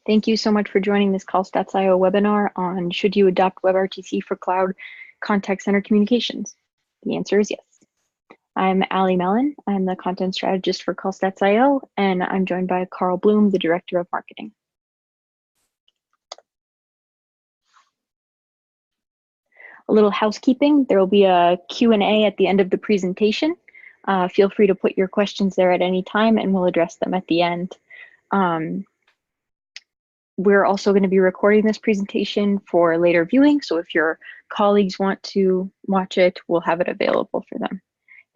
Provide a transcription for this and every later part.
Thank you so much for joining this Call.io webinar on should you adopt WebRTC for cloud contact center communications? The answer is yes. I'm Allie Mellon. I'm the content strategist for Call.io, and I'm joined by Carl Bloom, the director of marketing. A little housekeeping. There will be a Q&A at the end of the presentation. Feel free to put your questions there at any time, and we'll address them at the end. We're also going to be recording this presentation for later viewing, so if your colleagues want to watch it, we'll have it available for them.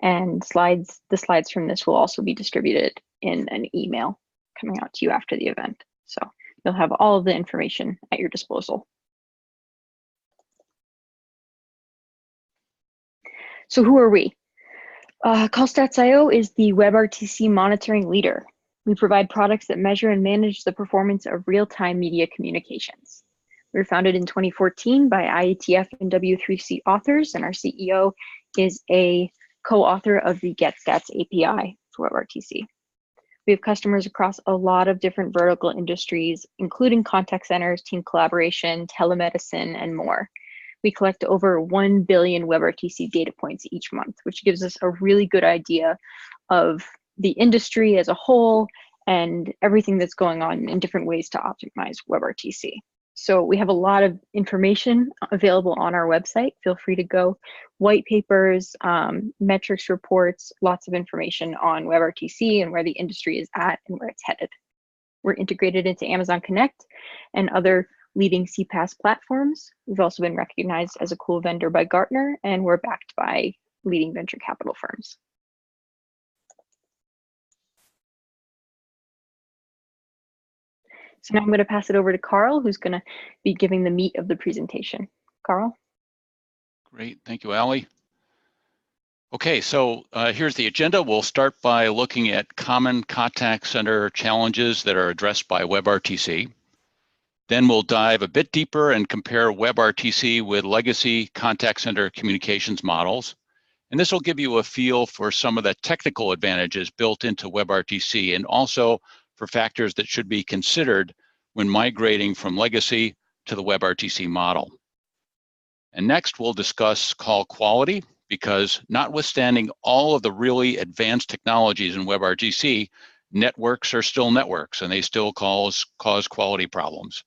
And the slides from this will also be distributed in an email coming out to you after the event. So you'll have all of the information at your disposal. So who are we? Call.io is the WebRTC monitoring leader. We provide products that measure and manage the performance of real-time media communications. We were founded in 2014 by IETF and W3C authors, and our CEO is a co-author of the GetStats API for WebRTC. We have customers across a lot of different vertical industries, including contact centers, team collaboration, telemedicine, and more. We collect over 1 billion WebRTC data points each month, which gives us a really good idea of the industry as a whole and everything that's going on in different ways to optimize WebRTC. So we have a lot of information available on our website. Feel free to go. White papers, metrics reports, lots of information on WebRTC and where the industry is at and where it's headed. We're integrated into Amazon Connect and other leading CPaaS platforms. We've also been recognized as a cool vendor by Gartner, and we're backed by leading venture capital firms. So now I'm going to pass it over to Carl, who's going to be giving the meat of the presentation. Carl? Great, thank you, Allie. Okay, so here's the agenda. We'll start by looking at common contact center challenges that are addressed by WebRTC. Then we'll dive a bit deeper and compare WebRTC with legacy contact center communications models. And this will give you a feel for some of the technical advantages built into WebRTC and also for factors that should be considered when migrating from legacy to the WebRTC model. And next, we'll discuss call quality, because notwithstanding all of the really advanced technologies in WebRTC, networks are still networks and they still cause quality problems.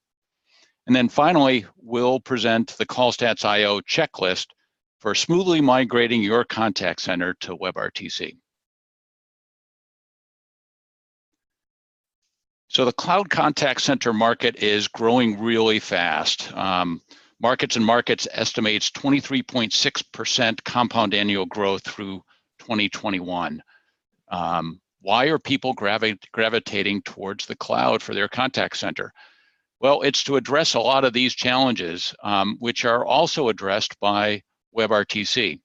And then finally, we'll present the Call.io checklist for smoothly migrating your contact center to WebRTC. So the cloud contact center market is growing really fast. Markets estimates 23.6% compound annual growth through 2021. Why are people gravitating towards the cloud for their contact center? Well, it's to address a lot of these challenges, which are also addressed by WebRTC.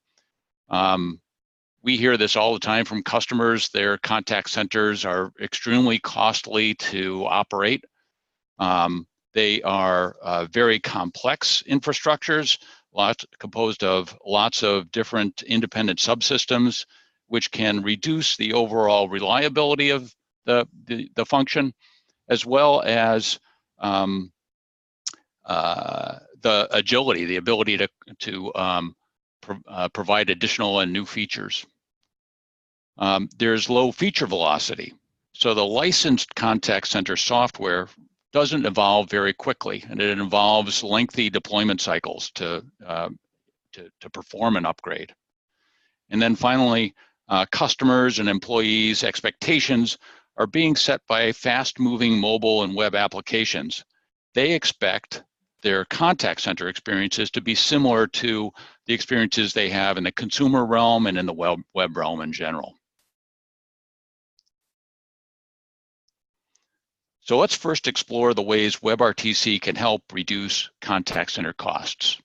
We hear this all the time from customers. Their contact centers are extremely costly to operate. They are very complex infrastructures, composed of lots of different independent subsystems, which can reduce the overall reliability of the function, as well as the agility, the ability to provide additional and new features. There's low feature velocity. So the licensed contact center software doesn't evolve very quickly, and it involves lengthy deployment cycles to perform an upgrade. And then finally, customers and employees' expectations are being set by fast-moving mobile and web applications. They expect their contact center experiences to be similar to the experiences they have in the consumer realm and in the web realm in general. So let's first explore the ways WebRTC can help reduce contact center costs.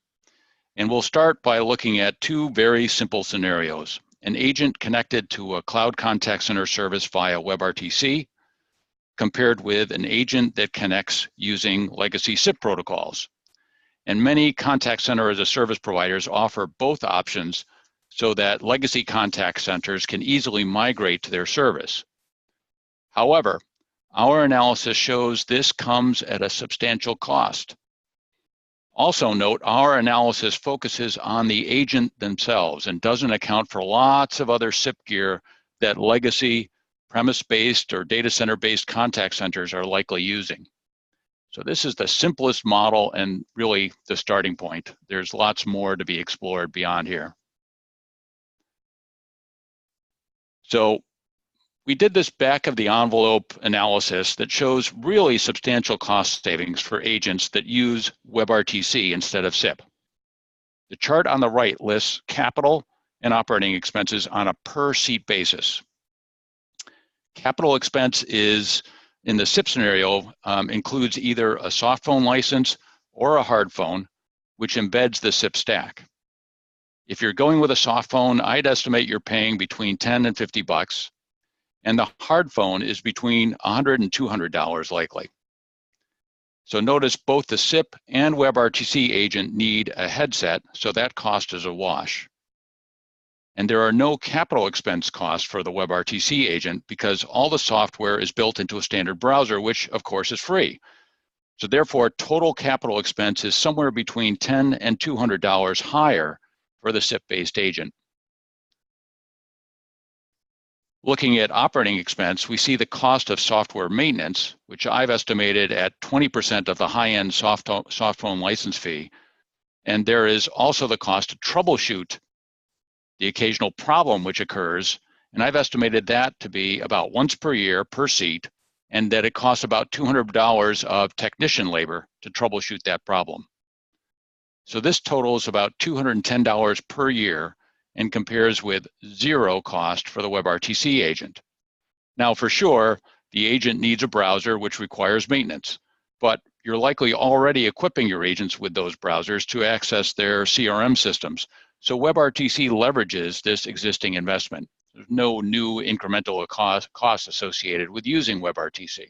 And we'll start by looking at two very simple scenarios: an agent connected to a cloud contact center service via WebRTC, compared with an agent that connects using legacy SIP protocols. And many contact center as a service providers offer both options so that legacy contact centers can easily migrate to their service. However, Our analysis shows this comes at a substantial cost. Also note, our analysis focuses on the agent themselves and doesn't account for lots of other SIP gear that legacy, premise-based, or data center-based contact centers are likely using. So this is the simplest model and really the starting point. There's lots more to be explored beyond here. So we did this back of the envelope analysis that shows really substantial cost savings for agents that use WebRTC instead of SIP. The chart on the right lists capital and operating expenses on a per seat basis. Capital expense is, in the SIP scenario, includes either a soft phone license or a hard phone, which embeds the SIP stack. If you're going with a soft phone, I'd estimate you're paying between $10 and $50, and the hard phone is between $100 and $200 likely. So notice both the SIP and WebRTC agent need a headset, so that cost is a wash. And there are no capital expense costs for the WebRTC agent because all the software is built into a standard browser, which of course is free. So therefore, total capital expense is somewhere between $10 and $200 higher for the SIP-based agent. Looking at operating expense, we see the cost of software maintenance, which I've estimated at 20% of the high-end soft phone license fee. And there is also the cost to troubleshoot the occasional problem which occurs, and I've estimated that to be about once per year per seat, and that it costs about $200 of technician labor to troubleshoot that problem. So this totals about $210 per year and compares with zero cost for the WebRTC agent. Now, for sure, the agent needs a browser which requires maintenance, but you're likely already equipping your agents with those browsers to access their CRM systems. So WebRTC leverages this existing investment. There's no new incremental cost associated with using WebRTC.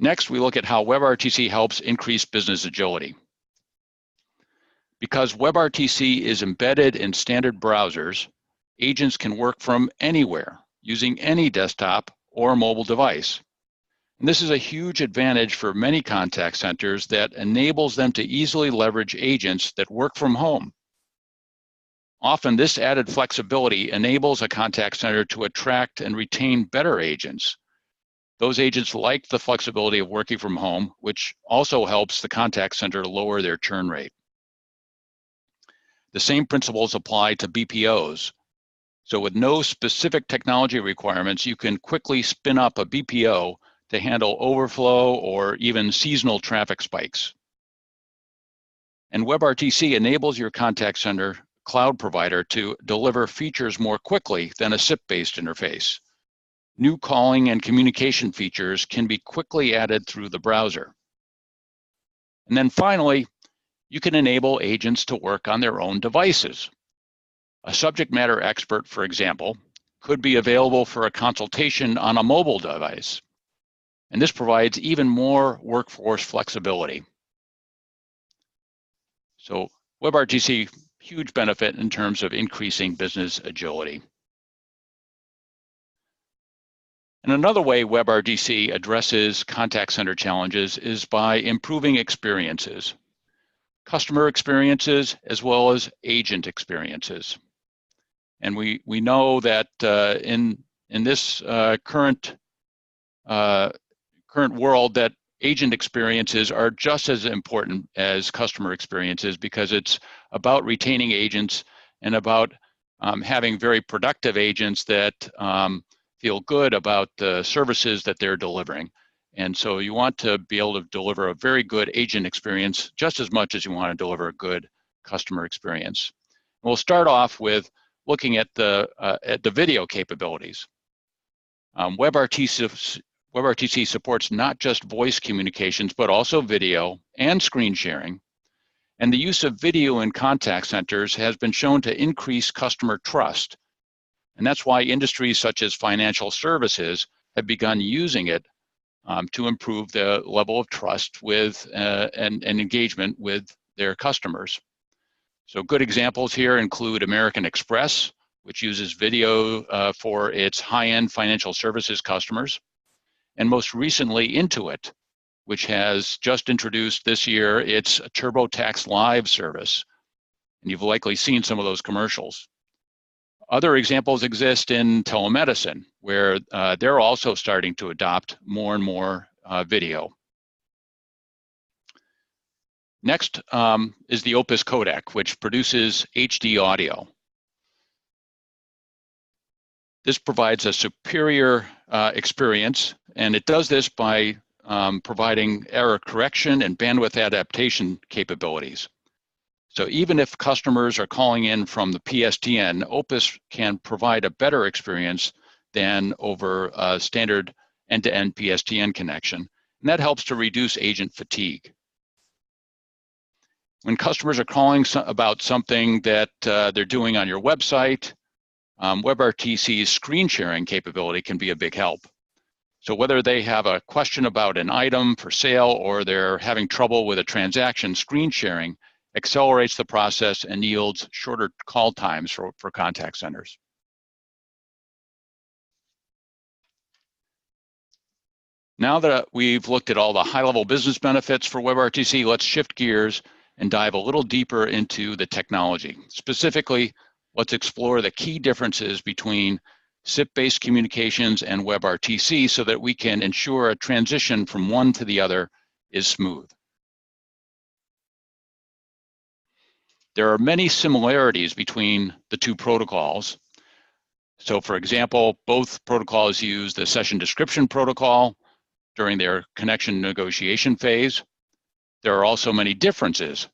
Next, we look at how WebRTC helps increase business agility. Because WebRTC is embedded in standard browsers, agents can work from anywhere using any desktop or mobile device. And this is a huge advantage for many contact centers that enables them to easily leverage agents that work from home. Often this added flexibility enables a contact center to attract and retain better agents. Those agents like the flexibility of working from home, which also helps the contact center lower their churn rate. The same principles apply to BPOs. So with no specific technology requirements, you can quickly spin up a BPO to handle overflow or even seasonal traffic spikes. And WebRTC enables your contact center cloud provider to deliver features more quickly than a SIP-based interface. New calling and communication features can be quickly added through the browser. And then finally, you can enable agents to work on their own devices. A subject matter expert, for example, could be available for a consultation on a mobile device. And this provides even more workforce flexibility. So WebRTC, huge benefit in terms of increasing business agility. And another way WebRTC addresses contact center challenges is by improving experiences, customer experiences, as well as agent experiences. And we know that in this current world that agent experiences are just as important as customer experiences because it's about retaining agents and about having very productive agents that feel good about the services that they're delivering. And so you want to be able to deliver a very good agent experience just as much as you want to deliver a good customer experience. We'll start off with looking at the video capabilities. WebRTC supports not just voice communications, but also video and screen sharing. And the use of video in contact centers has been shown to increase customer trust. And that's why industries such as financial services have begun using it to improve the level of trust with and engagement with their customers. So good examples here include American Express, which uses video for its high-end financial services customers, and most recently Intuit, which has just introduced this year its TurboTax Live service. And you've likely seen some of those commercials. Other examples exist in telemedicine, where they're also starting to adopt more and more video. Next is the Opus codec, which produces HD audio. This provides a superior experience, and it does this by providing error correction and bandwidth adaptation capabilities. So even if customers are calling in from the PSTN, Opus can provide a better experience than over a standard end-to-end PSTN connection, and that helps to reduce agent fatigue. When customers are calling about something that they're doing on your website, WebRTC's screen sharing capability can be a big help. So whether they have a question about an item for sale or they're having trouble with a transaction, screen sharing accelerates the process and yields shorter call times for contact centers. Now that we've looked at all the high-level business benefits for WebRTC, let's shift gears and dive a little deeper into the technology. Specifically, let's explore the key differences between SIP-based communications and WebRTC so that we can ensure a transition from one to the other is smooth. There are many similarities between the two protocols. So for example, both protocols use the session description protocol during their connection negotiation phase. There are also many differences.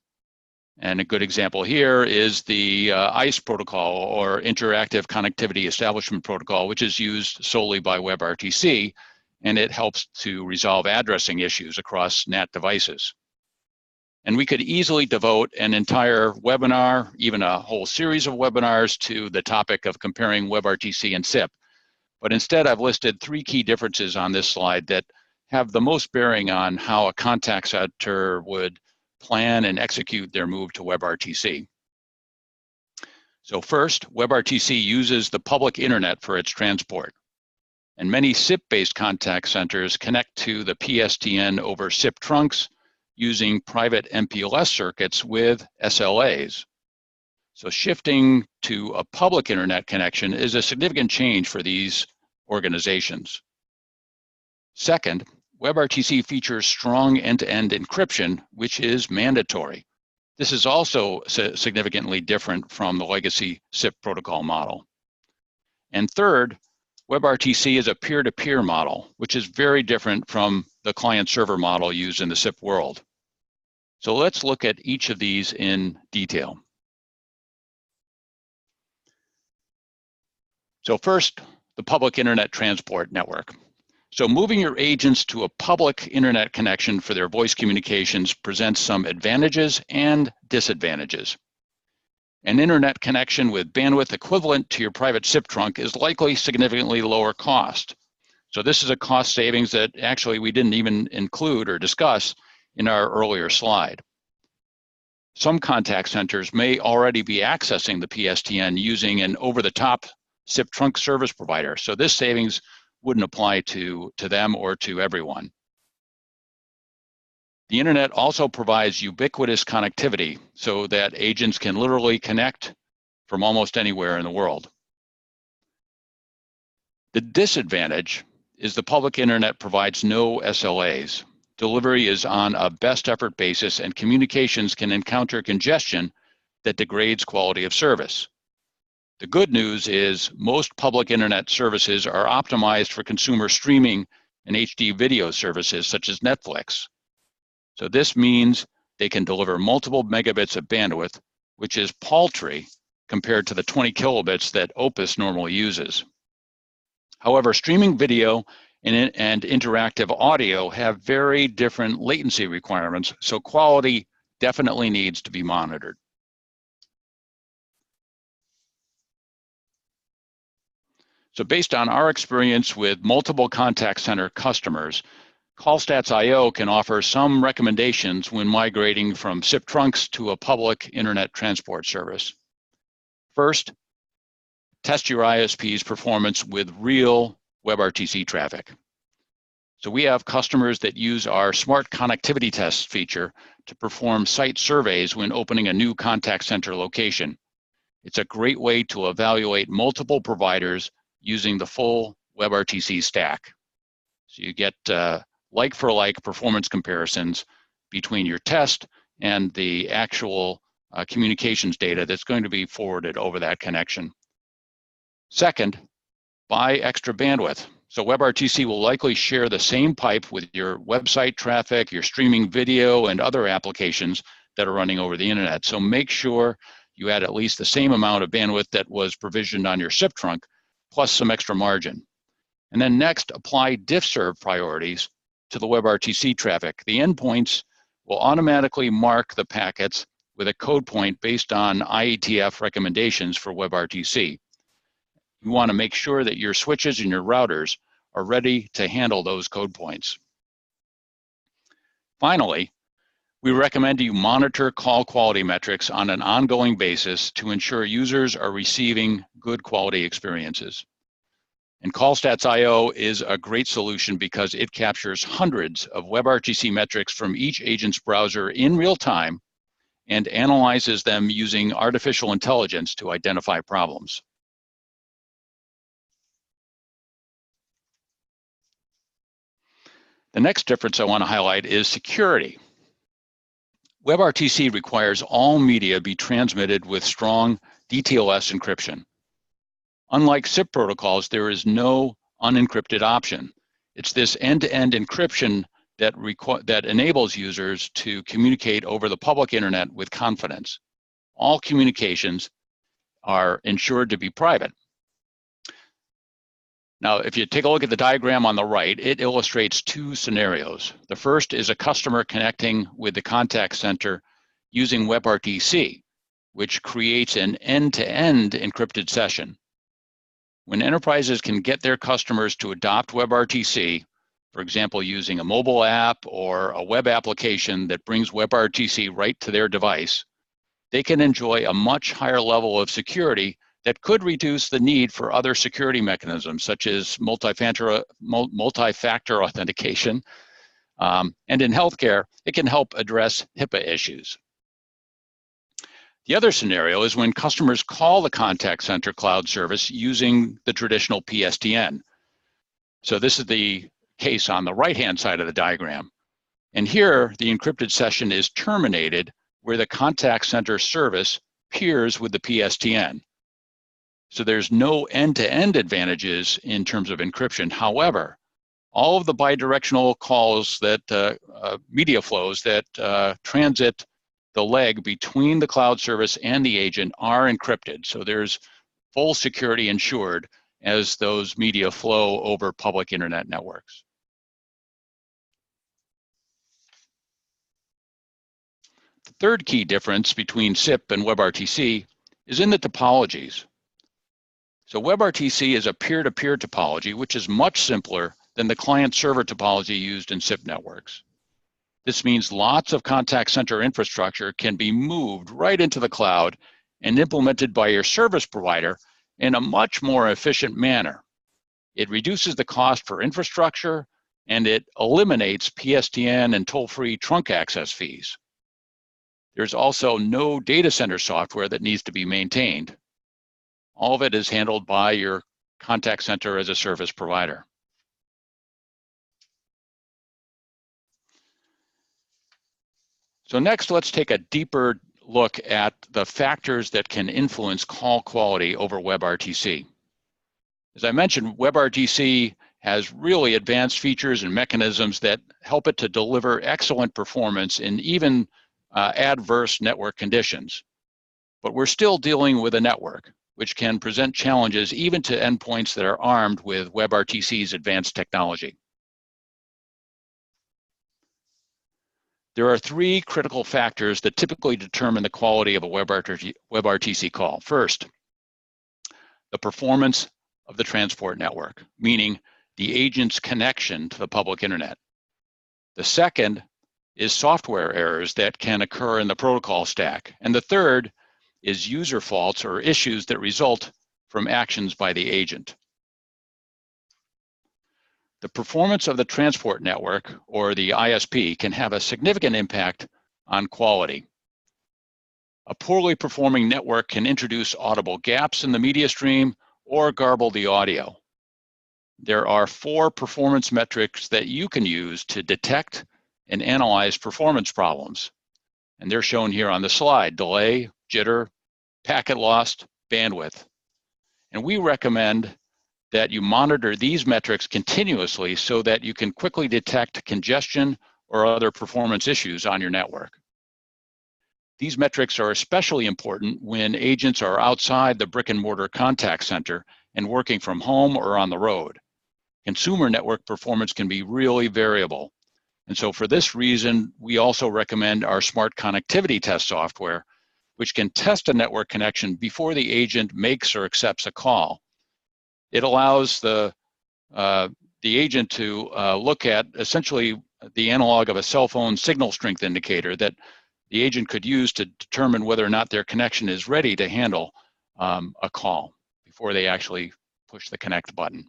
And a good example here is the ICE protocol, or Interactive Connectivity Establishment Protocol, which is used solely by WebRTC, and it helps to resolve addressing issues across NAT devices. And we could easily devote an entire webinar, even a whole series of webinars, to the topic of comparing WebRTC and SIP. But instead, I've listed three key differences on this slide that have the most bearing on how a contact center would plan and execute their move to WebRTC. So first, WebRTC uses the public internet for its transport. And many SIP-based contact centers connect to the PSTN over SIP trunks using private MPLS circuits with SLAs. So shifting to a public internet connection is a significant change for these organizations. Second, WebRTC features strong end-to-end encryption, which is mandatory. This is also significantly different from the legacy SIP protocol model. And third, WebRTC is a peer-to-peer model, which is very different from the client-server model used in the SIP world. So let's look at each of these in detail. So first, the public internet transport network. So moving your agents to a public internet connection for their voice communications presents some advantages and disadvantages. An internet connection with bandwidth equivalent to your private SIP trunk is likely significantly lower cost. So this is a cost savings that actually we didn't even include or discuss in our earlier slide. Some contact centers may already be accessing the PSTN using an over-the-top SIP trunk service provider. So this savings wouldn't apply to them or to everyone. The internet also provides ubiquitous connectivity so that agents can literally connect from almost anywhere in the world. The disadvantage is the public internet provides no SLAs. Delivery is on a best effort basis, and communications can encounter congestion that degrades quality of service. The good news is most public internet services are optimized for consumer streaming and HD video services such as Netflix. So this means they can deliver multiple megabits of bandwidth, which is paltry compared to the 20 kilobits that Opus normally uses. However, streaming video and interactive audio have very different latency requirements, so quality definitely needs to be monitored. So based on our experience with multiple contact center customers, CallStats.io can offer some recommendations when migrating from SIP trunks to a public internet transport service. First, test your ISP's performance with real WebRTC traffic. So we have customers that use our smart connectivity test feature to perform site surveys when opening a new contact center location. It's a great way to evaluate multiple providers using the full WebRTC stack. So you get like-for-like performance comparisons between your test and the actual communications data that's going to be forwarded over that connection. Second, buy extra bandwidth. So WebRTC will likely share the same pipe with your website traffic, your streaming video, and other applications that are running over the internet. So make sure you add at least the same amount of bandwidth that was provisioned on your SIP trunk, plus some extra margin. And then next, apply diff-serve priorities to the WebRTC traffic. The endpoints will automatically mark the packets with a code point based on IETF recommendations for WebRTC. You want to make sure that your switches and your routers are ready to handle those code points. Finally, we recommend you monitor call quality metrics on an ongoing basis to ensure users are receiving good quality experiences. And CallStats.io is a great solution because it captures hundreds of WebRTC metrics from each agent's browser in real time and analyzes them using artificial intelligence to identify problems. The next difference I want to highlight is security. WebRTC requires all media be transmitted with strong DTLS encryption. Unlike SIP protocols, there is no unencrypted option. It's this end-to-end encryption that enables users to communicate over the public internet with confidence. All communications are ensured to be private. Now, if you take a look at the diagram on the right, it illustrates two scenarios. The first is a customer connecting with the contact center using WebRTC, which creates an end-to-end encrypted session. When enterprises can get their customers to adopt WebRTC, for example, using a mobile app or a web application that brings WebRTC right to their device, they can enjoy a much higher level of security that could reduce the need for other security mechanisms, such as multi-factor authentication. And in healthcare, it can help address HIPAA issues. The other scenario is when customers call the contact center cloud service using the traditional PSTN. So this is the case on the right-hand side of the diagram. And here, the encrypted session is terminated where the contact center service peers with the PSTN. So there's no end-to-end advantages in terms of encryption. However, all of the bidirectional calls that media flows that transit the leg between the cloud service and the agent are encrypted. So there's full security ensured as those media flow over public internet networks. The third key difference between SIP and WebRTC is in the topologies. So WebRTC is a peer-to-peer topology, which is much simpler than the client-server topology used in SIP networks. This means lots of contact center infrastructure can be moved right into the cloud and implemented by your service provider in a much more efficient manner. It reduces the cost for infrastructure, and it eliminates PSTN and toll-free trunk access fees. There's also no data center software that needs to be maintained. All of it is handled by your contact center as a service provider. So next, let's take a deeper look at the factors that can influence call quality over WebRTC. As I mentioned, WebRTC has really advanced features and mechanisms that help it to deliver excellent performance in even adverse network conditions. But we're still dealing with a network, which can present challenges even to endpoints that are armed with WebRTC's advanced technology. There are three critical factors that typically determine the quality of a WebRTC call. First, the performance of the transport network, meaning the agent's connection to the public internet. The second is software errors that can occur in the protocol stack. And the third is user faults or issues that result from actions by the agent. The performance of the transport network, or the ISP, can have a significant impact on quality. A poorly performing network can introduce audible gaps in the media stream or garble the audio. There are 4 performance metrics that you can use to detect and analyze performance problems. And they're shown here on the slide: delay, jitter, packet loss, bandwidth. And we recommend that you monitor these metrics continuously so that you can quickly detect congestion or other performance issues on your network. These metrics are especially important when agents are outside the brick and mortar contact center and working from home or on the road. Consumer network performance can be really variable. And so for this reason, we also recommend our smart connectivity test software, which can test a network connection before the agent makes or accepts a call. It allows the agent to look at essentially the analog of a cell phone signal strength indicator that the agent could use to determine whether or not their connection is ready to handle a call before they actually push the connect button.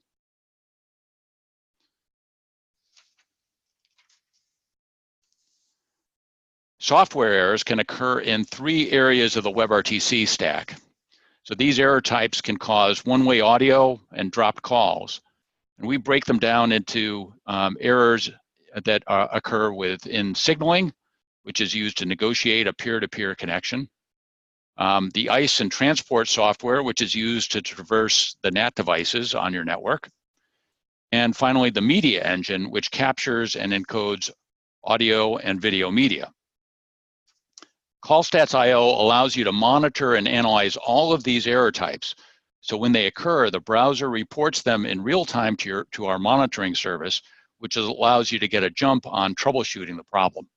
Software errors can occur in 3 areas of the WebRTC stack. So these error types can cause one-way audio and dropped calls. And we break them down into errors that occur within signaling, which is used to negotiate a peer-to-peer connection. The ICE and transport software, which is used to traverse the NAT devices on your network. And finally, the media engine, which captures and encodes audio and video media. CallStats.io allows you to monitor and analyze all of these error types. So when they occur, the browser reports them in real time to our monitoring service, which allows you to get a jump on troubleshooting the problem.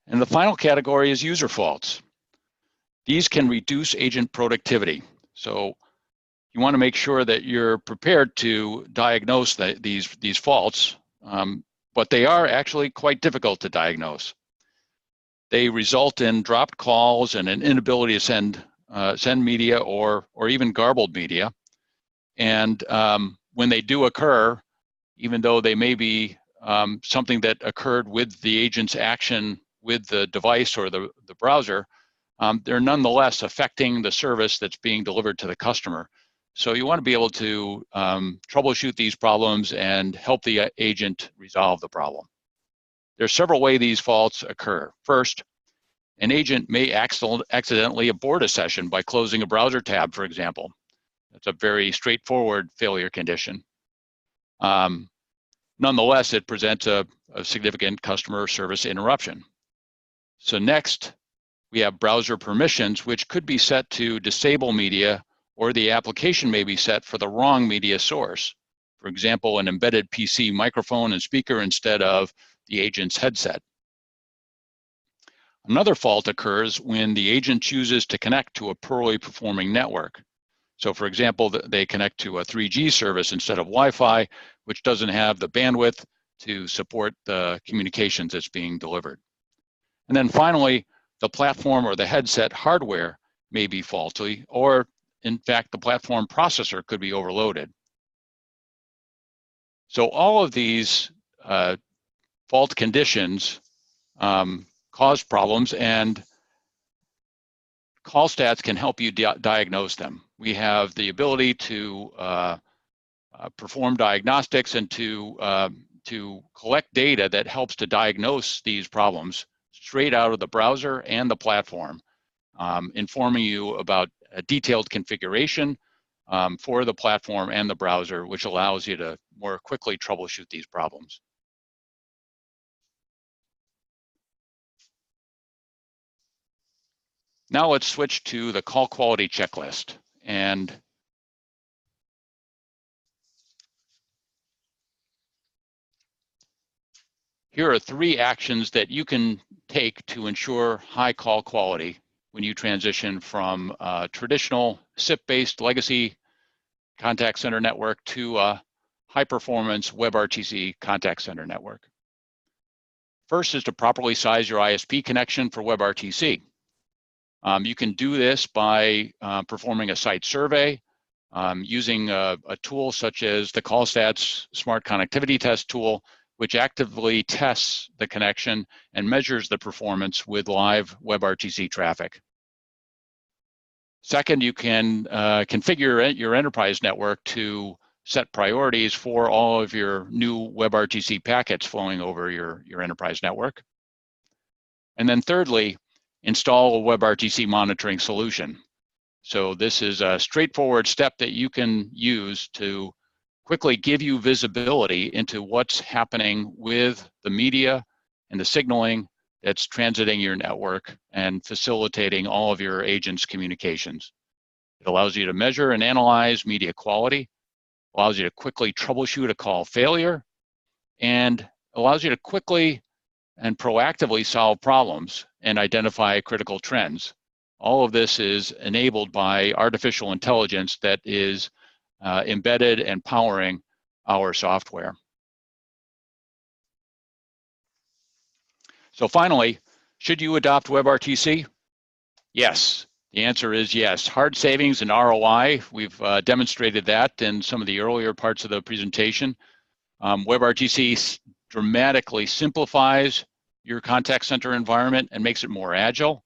And the final category is user faults. These can reduce agent productivity. So you want to make sure that you're prepared to diagnose these faults, but they are actually quite difficult to diagnose. They result in dropped calls and an inability to send media or even garbled media. And when they do occur, even though they may be something that occurred with the agent's action with the device or the browser, they're nonetheless affecting the service that's being delivered to the customer. So you want to be able to troubleshoot these problems and help the agent resolve the problem. There are several ways these faults occur. First, an agent may accidentally abort a session by closing a browser tab, for example. That's a very straightforward failure condition. Nonetheless, it presents a significant customer service interruption. So next, we have browser permissions, which could be set to disable media, or the application may be set for the wrong media source. For example, an embedded PC microphone and speaker instead of the agent's headset. Another fault occurs when the agent chooses to connect to a poorly performing network. So for example, they connect to a 3G service instead of Wi-Fi, which doesn't have the bandwidth to support the communications that's being delivered. And then finally, the platform or the headset hardware may be faulty, or in fact, the platform processor could be overloaded. So all of these fault conditions cause problems, and CallStats can help you diagnose them. We have the ability to perform diagnostics and to collect data that helps to diagnose these problems straight out of the browser and the platform, informing you about a detailed configuration for the platform and the browser, which allows you to more quickly troubleshoot these problems. Now let's switch to the call quality checklist. And here are 3 actions that you can take to ensure high call quality when you transition from a traditional SIP-based legacy contact center network to a high-performance WebRTC contact center network. First is to properly size your ISP connection for WebRTC. You can do this by performing a site survey, using a tool such as the CallStats Smart Connectivity Test tool, which actively tests the connection and measures the performance with live WebRTC traffic. Second, you can configure your enterprise network to set priorities for all of your new WebRTC packets flowing over your enterprise network. And then thirdly, install a WebRTC monitoring solution. So this is a straightforward step that you can use to quickly give you visibility into what's happening with the media and the signaling that's transiting your network and facilitating all of your agents' communications. It allows you to measure and analyze media quality, allows you to quickly troubleshoot a call failure, and allows you to quickly and proactively solve problems and identify critical trends. All of this is enabled by artificial intelligence that is embedded and powering our software. So finally, should you adopt WebRTC? Yes, the answer is yes. Hard savings and ROI, we've demonstrated that in some of the earlier parts of the presentation. WebRTC dramatically simplifies your contact center environment and makes it more agile.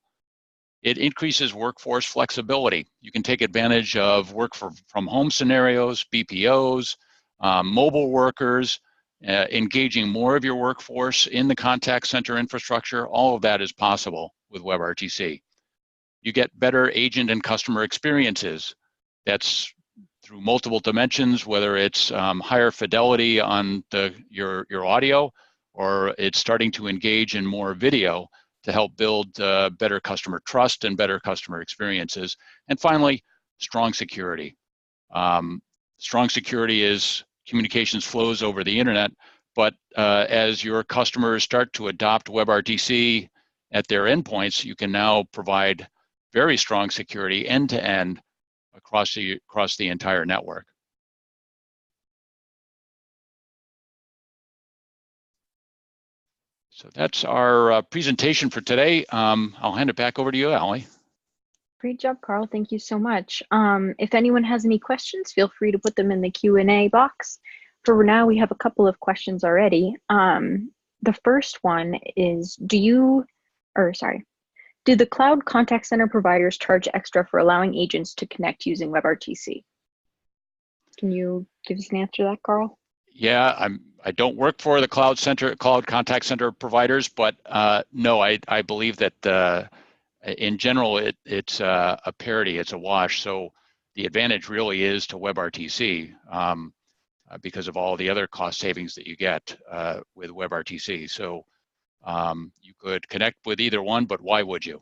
It increases workforce flexibility. You can take advantage of work from home scenarios, BPOs, mobile workers, engaging more of your workforce in the contact center infrastructure. All of that is possible with WebRTC. You get better agent and customer experiences. That's through multiple dimensions, whether it's higher fidelity on your audio, or it's starting to engage in more video to help build better customer trust and better customer experiences. And finally, strong security. Strong security is communications flows over the internet, but as your customers start to adopt WebRTC at their endpoints, you can now provide very strong security end-to-end across the entire network. So that's our presentation for today. I'll hand it back over to you, Allie. Great job, Carl. Thank you so much. If anyone has any questions, feel free to put them in the Q&A box. For now, we have a couple of questions already. The first one is, do the cloud contact center providers charge extra for allowing agents to connect using WebRTC? Can you give us an answer to that, Carl? Yeah, I don't work for the cloud contact center providers, but no, I believe that in general it's a parity, it's a wash. So the advantage really is to WebRTC because of all the other cost savings that you get with WebRTC. So you could connect with either one, but why would you?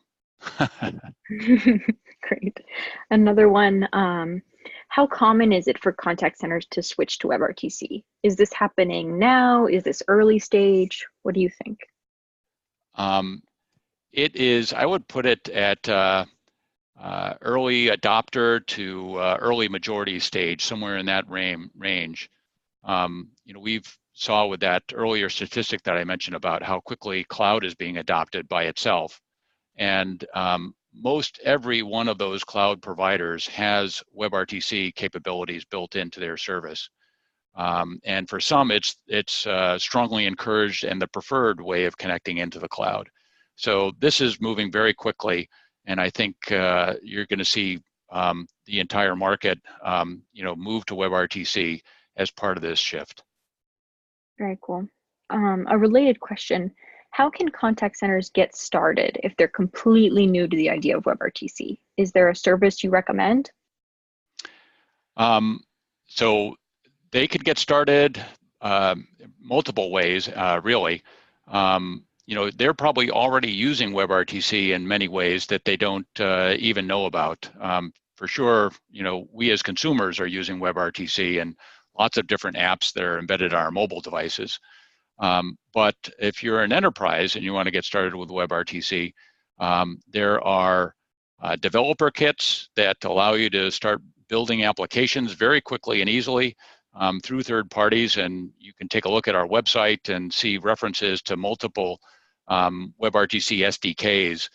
Great. Another one, how common is it for contact centers to switch to WebRTC? Is this happening now? Is this early stage? What do you think? It is, I would put it at early adopter to early majority stage, somewhere in that range. We've saw with that earlier statistic that I mentioned about how quickly cloud is being adopted by itself. And most every one of those cloud providers has WebRTC capabilities built into their service. And for some, it's strongly encouraged and the preferred way of connecting into the cloud. So this is moving very quickly, and I think you're going to see the entire market, move to WebRTC as part of this shift. Very cool. A related question: how can contact centers get started if they're completely new to the idea of WebRTC? Is there a service you recommend? So they could get started multiple ways, really. They're probably already using WebRTC in many ways that they don't even know about. For sure, we as consumers are using WebRTC and lots of different apps that are embedded on our mobile devices. But if you're an enterprise and you want to get started with WebRTC, there are developer kits that allow you to start building applications very quickly and easily. through third parties, and you can take a look at our website and see references to multiple WebRTC SDKs.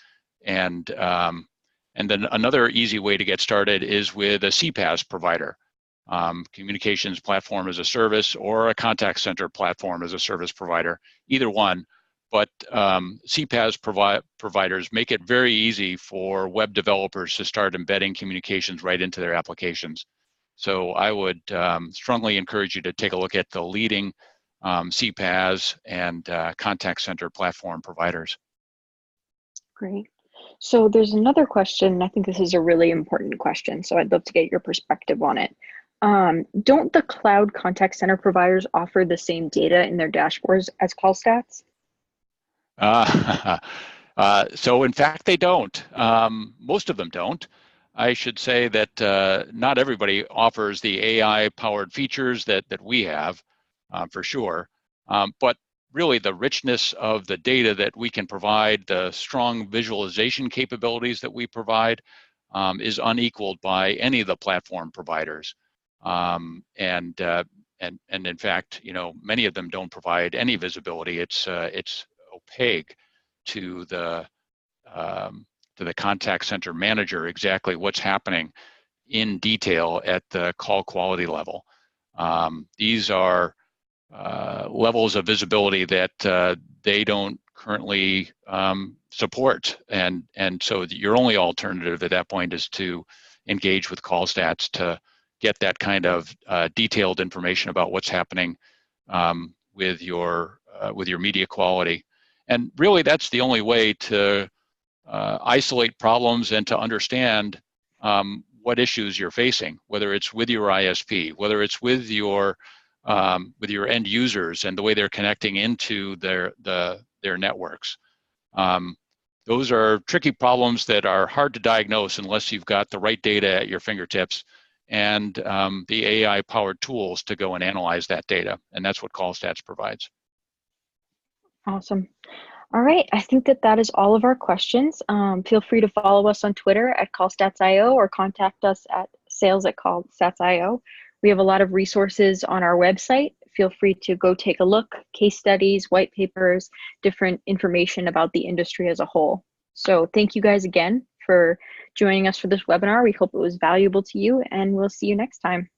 And then another easy way to get started is with a CPaaS provider, communications platform as a service, or a contact center platform as a service provider, either one. But CPaaS providers make it very easy for web developers to start embedding communications right into their applications. So I would strongly encourage you to take a look at the leading CPaaS and contact center platform providers. Great. So there's another question, and I think this is a really important question, so I'd love to get your perspective on it. Don't the cloud contact center providers offer the same data in their dashboards as call stats? So in fact, they don't. Most of them don't. I should say that not everybody offers the AI-powered features that we have, for sure. But really, the richness of the data that we can provide, the strong visualization capabilities that we provide, is unequaled by any of the platform providers. And in fact, many of them don't provide any visibility. It's opaque to the contact center manager exactly what's happening in detail at the call quality level. These are levels of visibility that they don't currently support, and so your only alternative at that point is to engage with call stats to get that kind of detailed information about what's happening with your media quality. And really, that's the only way to isolate problems and to understand what issues you're facing, whether it's with your ISP, whether it's with your end users and the way they're connecting into their networks. Those are tricky problems that are hard to diagnose unless you've got the right data at your fingertips and the AI-powered tools to go and analyze that data. And that's what CallStats provides. Awesome. All right, I think that is all of our questions. Feel free to follow us on Twitter at callstats.io or contact us at sales@callstats.io. We have a lot of resources on our website. Feel free to go take a look, case studies, white papers, different information about the industry as a whole. So thank you guys again for joining us for this webinar. We hope it was valuable to you, and we'll see you next time.